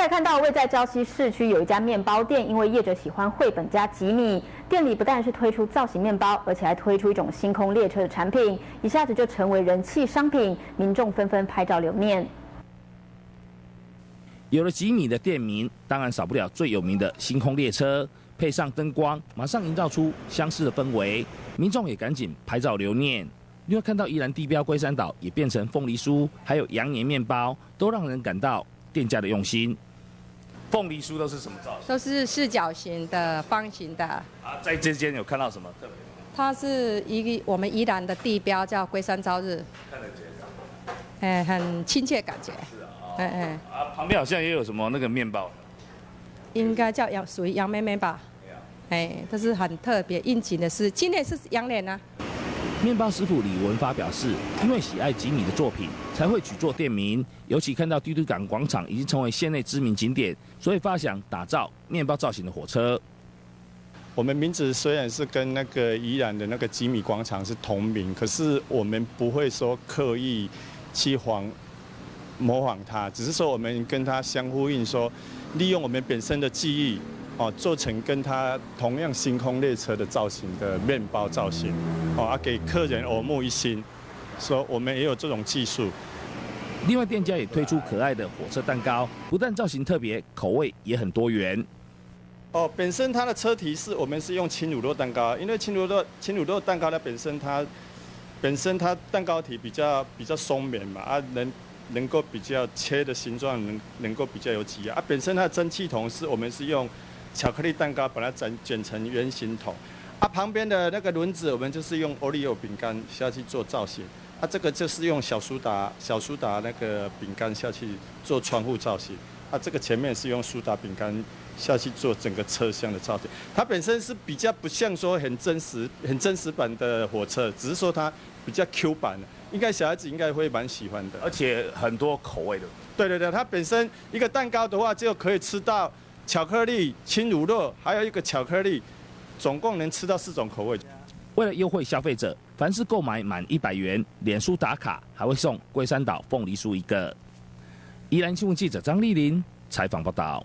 再看到位在礁溪市区有一家面包店，因为业者喜欢绘本加吉米，店里不但是推出造型面包，而且还推出一种星空列车的产品，一下子就成为人气商品，民众纷纷拍照留念。有了吉米的店名，当然少不了最有名的星空列车，配上灯光，马上营造出相似的氛围，民众也赶紧拍照留念。另外看到宜兰地标龟山岛也变成凤梨酥，还有羊年面包，都让人感到店家的用心。凤梨酥都是什么造型？都是四角形的、方形的。啊，在这间有看到什么特别？它是我们宜兰的地标，叫龟山朝日。看得见。很亲切感觉。是啊。啊，旁边好像也有什么那个面包。应该叫属于杨妹妹吧？这是很特别应景的是，今天是羊年啊。面包师傅李文发表示，因为喜爱吉米的作品，才会取作店名。尤其看到嘟嘟港广场已经成为县内知名景点，所以发想打造面包造型的火车。我们名字虽然是跟那个宜兰的那个吉米广场是同名，可是我们不会说刻意去模仿它，只是说我们跟它相呼应，说利用我们本身的技艺。做成跟它同样星空列车的造型的面包造型，给客人耳目一新。说我们也有这种技术。另外，店家也推出可爱的火车蛋糕，不但造型特别，口味也很多元。本身它的车体我们是用轻乳酪蛋糕，因为轻乳酪蛋糕它本身它蛋糕体比较松绵嘛，能够比较切的形状能够比较有挤压。本身它的蒸汽筒我们是用巧克力蛋糕把它卷成圆形筒，旁边的那个轮子我们就是用欧利欧饼干下去做造型，这个就是用小苏打那个饼干下去做窗户造型，这个前面是用苏打饼干下去做整个车厢的造型。它本身是比较不像说很真实版的火车，只是说它比较 Q 版的，应该小孩子应该会蛮喜欢的，而且很多口味的。对，它本身一个蛋糕的话就可以吃到巧克力、轻乳酪，还有一个巧克力，总共能吃到4种口味。为了优惠消费者，凡是购买满100元，脸书打卡还会送龟山岛凤梨酥1个。宜兰新闻记者张丽玲采访报道。